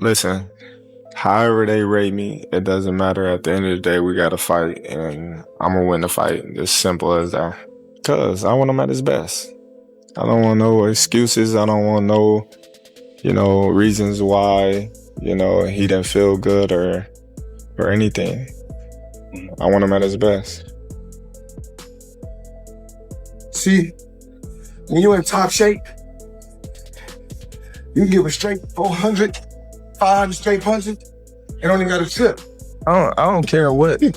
Listen, however they rate me, it doesn't matter. At the end of the day, we got to fight, and I'm going to win the fight. As simple as that. Because I want him at his best. I don't want no excuses. I don't want no, reasons why, he didn't feel good or anything. I want him at his best. See, when you're in top shape, you can give a straight 400, 500 straight punches, and don't even got a tip. I don't care what you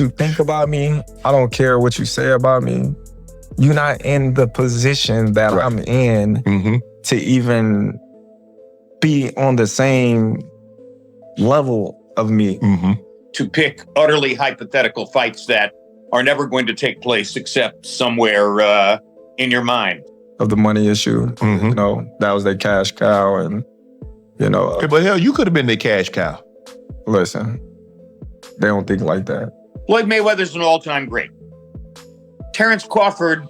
think about me. I don't care what you say about me. You're not in the position that I'm in to even be on the same level of me. To pick utterly hypothetical fights that are never going to take place except somewhere in your mind. Of the money issue, that was their cash cow, and but hell, you could have been their cash cow. Listen, they don't think like that. Floyd Mayweather's an all-time great. Terence Crawford,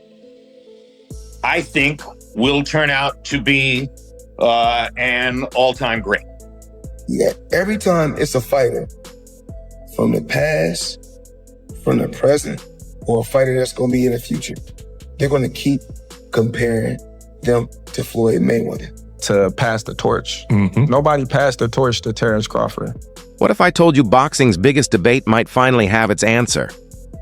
I think, will turn out to be an all-time great. Yeah, every time it's a fighter from the past, from the present, or a fighter that's going to be in the future, they're going to keep comparing them to Floyd Mayweather. To pass the torch. Nobody passed the torch to Terence Crawford. What if I told you boxing's biggest debate might finally have its answer?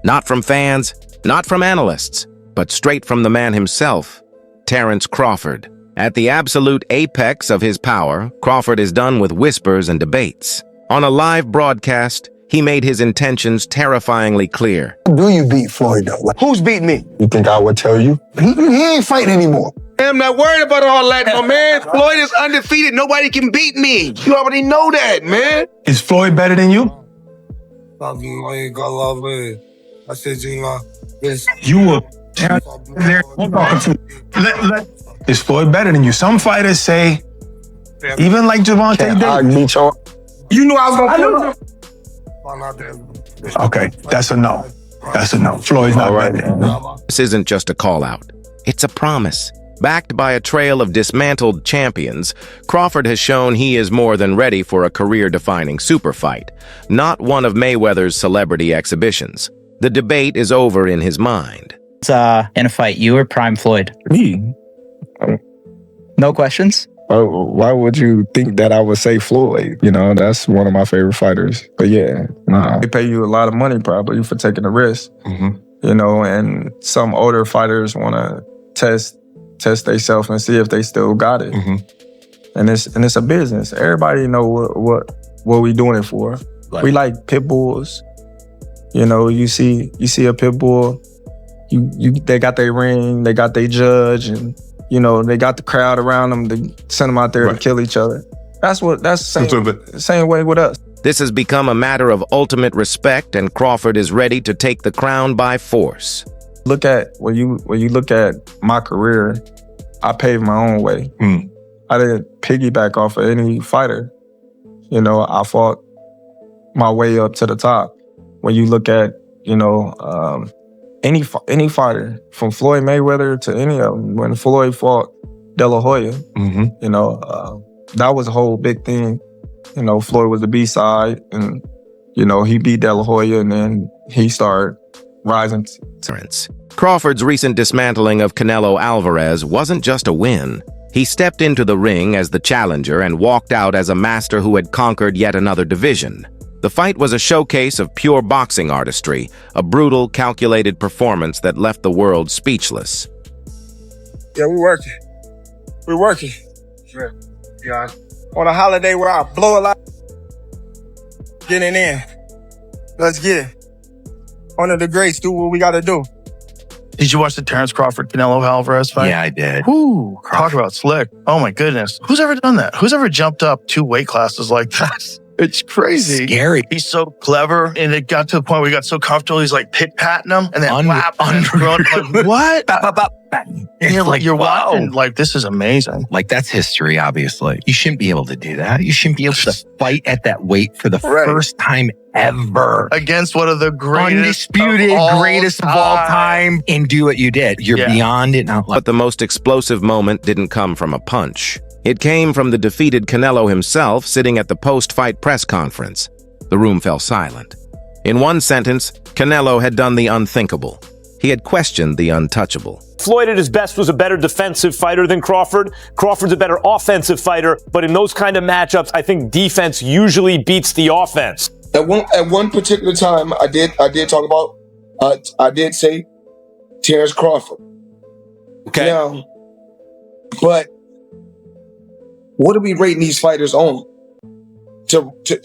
Not from fans, not from analysts, but straight from the man himself, Terence Crawford. At the absolute apex of his power, Crawford is done with whispers and debates. On a live broadcast, he made his intentions terrifyingly clear. Do you beat Floyd, though? Who's beating me? You think I would tell you? He ain't fighting anymore. I'm not worried about all that, my man. Floyd is undefeated. Nobody can beat me. You already know that, man. Is Floyd better than you? You were there. Is Floyd better than you? Some fighters say, even like Javante Davis. You knew I was going to put him. Okay, that's a no. That's a no. Floyd's not better. This isn't just a call-out. It's a promise. Backed by a trail of dismantled champions, Crawford has shown he is more than ready for a career-defining super fight, not one of Mayweather's celebrity exhibitions. The debate is over in his mind. In a fight, you or Prime Floyd? Me? No questions? Why would you think that I would say Floyd? That's one of my favorite fighters. But yeah, nah. They pay you a lot of money probably for taking the risk. And some older fighters want to test themselves and see if they still got it. And it's a business. Everybody know what we doing it for. We like pit bulls. You see a pit bull, they got their ring, they got their judge, and they got the crowd around them to send them out there to kill each other. That's the same way with us. This has become a matter of ultimate respect, and Crawford is ready to take the crown by force. Look at when you look at my career, I paved my own way. I didn't piggyback off of any fighter. I fought my way up to the top. When you look at any fighter, from Floyd Mayweather to any of them, when Floyd fought De La Hoya, that was a whole big thing. Floyd was the B-side, and he beat De La Hoya, and then he started rising. Crawford's recent dismantling of Canelo Alvarez wasn't just a win. He stepped into the ring as the challenger and walked out as a master who had conquered yet another division. The fight was a showcase of pure boxing artistry, a brutal, calculated performance that left the world speechless. Yeah, we're working. Yeah. On a holiday where I blow a lot, getting in. Let's get it. Honor the greats, do what we got to do. Did you watch the Terence Crawford Canelo Alvarez fight? Yeah, I did. Whoo, talk about slick. Oh my goodness. Who's ever done that? Who's ever jumped up 2 weight classes like that? It's crazy. Scary. He's so clever, and it got to the point where he got so comfortable, he's like pit-patting him, and then like, what? And you're watching, like, this is amazing. Like, that's history, obviously. You shouldn't be able to do that. You shouldn't be able to fight at that weight for the first time ever. Against one of the greatest greatest of all time, and do what you did. You're beyond it now. But the most explosive moment didn't come from a punch. It came from the defeated Canelo himself sitting at the post-fight press conference. The room fell silent. In one sentence, Canelo had done the unthinkable. He had questioned the untouchable. Floyd at his best was a better defensive fighter than Crawford. Crawford's a better offensive fighter, but in those kind of matchups, I think defense usually beats the offense. At one particular time, I did talk about, I did say Terence Crawford. Okay. Now, but what are we rating these fighters on?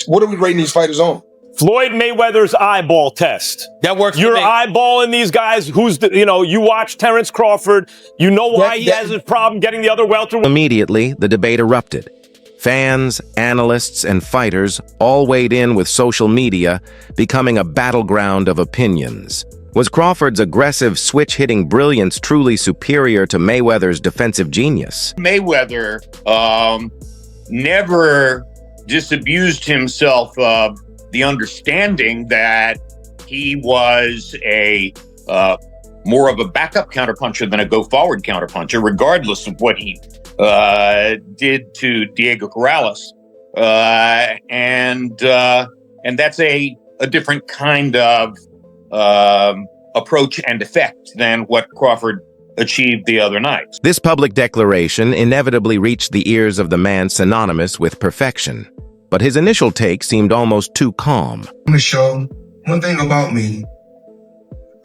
What are we rating these fighters on? Floyd Mayweather's eyeball test. That works. You're eyeballing these guys. You watch Terence Crawford. You know why he has his problem getting the other welterweight. Immediately, the debate erupted. Fans, analysts, and fighters all weighed in with social media, becoming a battleground of opinions. Was Crawford's aggressive switch-hitting brilliance truly superior to Mayweather's defensive genius? Mayweather never disabused himself of the understanding that he was more of a backup counterpuncher than a go-forward counterpuncher, regardless of what he did to Diego Corrales. And that's a different kind of approach and effect than what Crawford achieved the other night. This public declaration inevitably reached the ears of the man synonymous with perfection. But his initial take seemed almost too calm. On the show, one thing about me,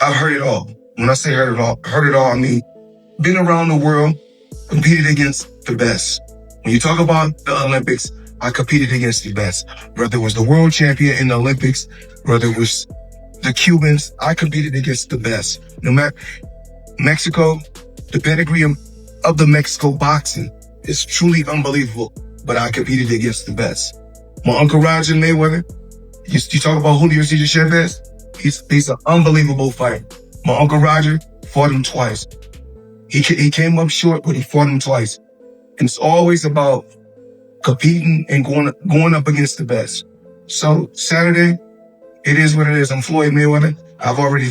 I've heard it all. When I say heard it all, I mean, been around the world, competed against the best. When you talk about the Olympics, I competed against the best. Whether it was the world champion in the Olympics, whether it was the Cubans, I competed against the best. No matter Mexico, the pedigree of the Mexico boxing is truly unbelievable, but I competed against the best. My Uncle Roger Mayweather, you talk about Julio Cesar Chavez, he's an unbelievable fighter. My Uncle Roger fought him twice. He came up short, but he fought him twice. And it's always about competing and going up against the best. So Saturday, it is what it is. I'm Floyd Mayweather.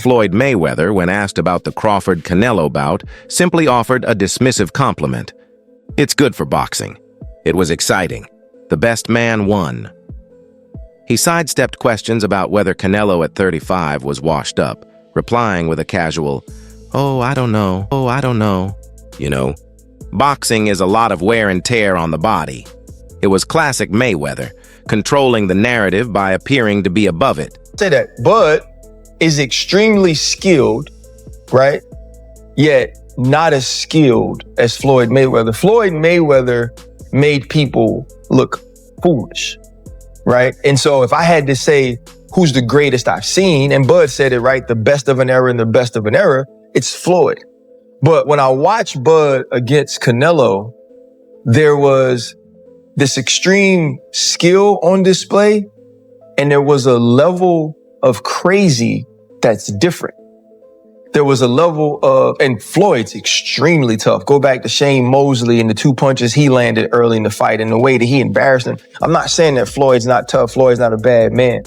Floyd Mayweather, when asked about the Crawford-Canelo bout, simply offered a dismissive compliment. It's good for boxing. It was exciting. The best man won. He sidestepped questions about whether Canelo at 35 was washed up, replying with a casual, "Oh, I don't know. Oh, I don't know." You know, boxing is a lot of wear and tear on the body. It was classic Mayweather, controlling the narrative by appearing to be above it. Say that Bud is extremely skilled, right? Yet not as skilled as Floyd Mayweather. Floyd Mayweather made people look foolish, right? And so if I had to say who's the greatest I've seen, and Bud said it right, the best of an era and the best of an era, it's Floyd. But when I watched Bud against Canelo, there was this extreme skill on display, and there was a level of crazy that's different. There was a level of, and Floyd's extremely tough. Go back to Shane Mosley and the 2 punches he landed early in the fight and the way that he embarrassed him. I'm not saying that Floyd's not tough. Floyd's not a bad man.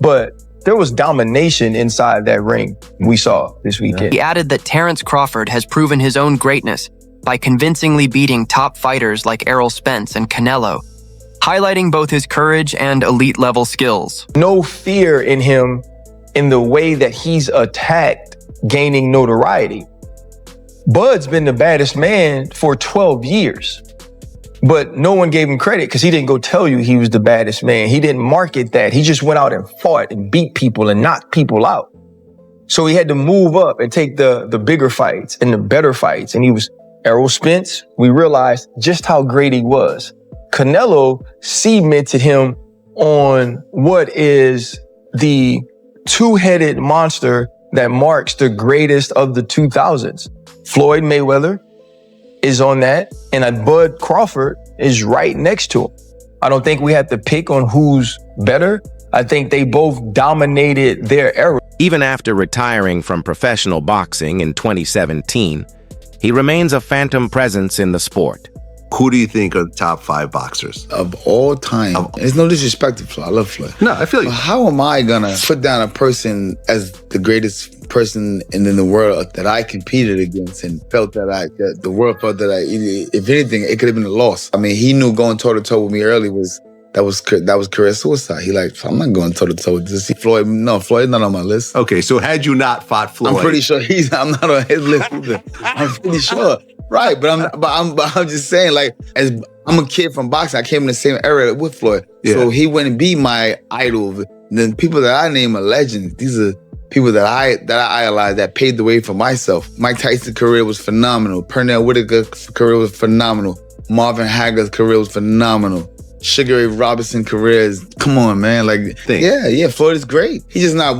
But there was domination inside that ring we saw this weekend. He added that Terence Crawford has proven his own greatness by convincingly beating top fighters like Errol Spence and Canelo, highlighting both his courage and elite-level skills. No fear in him in the way that he's attacked, gaining notoriety. Bud's been the baddest man for 12 years, but no one gave him credit because he didn't go tell you he was the baddest man. He didn't market that. He just went out and fought and beat people and knocked people out. So he had to move up and take the bigger fights and the better fights. And he was Errol Spence. We realized just how great he was. Canelo cemented him on what is the two-headed monster that marks the greatest of the 2000s. Floyd Mayweather is on that, and Bud Crawford is right next to him. I don't think we have to pick on who's better. I think they both dominated their era. Even after retiring from professional boxing in 2017, he remains a phantom presence in the sport. Who do you think are the top 5 boxers? Of all time. There's no disrespect to Floyd. I love Floyd. No, I feel you. But how am I gonna put down a person as the greatest person in the world that I competed against and felt that the world felt that if anything, it could have been a loss. I mean, he knew going toe-to-toe with me early that was career suicide. He like, I'm not going toe-to-toe with this. Floyd, no, Floyd's not on my list. Okay, so had you not fought Floyd, I'm pretty sure I'm not on his list either. I'm pretty sure. Right, but I'm just saying, like, as I'm a kid from boxing, I came in the same era with Floyd. Yeah. So he wouldn't be my idol. The people that I name are legends. These are people that I idolize, that paved the way for myself. Mike Tyson's career was phenomenal. Pernell Whitaker's career was phenomenal. Marvin Hagler's career was phenomenal. Sugar Ray Robinson's career is, come on, man. Like, yeah, Floyd is great. He's just not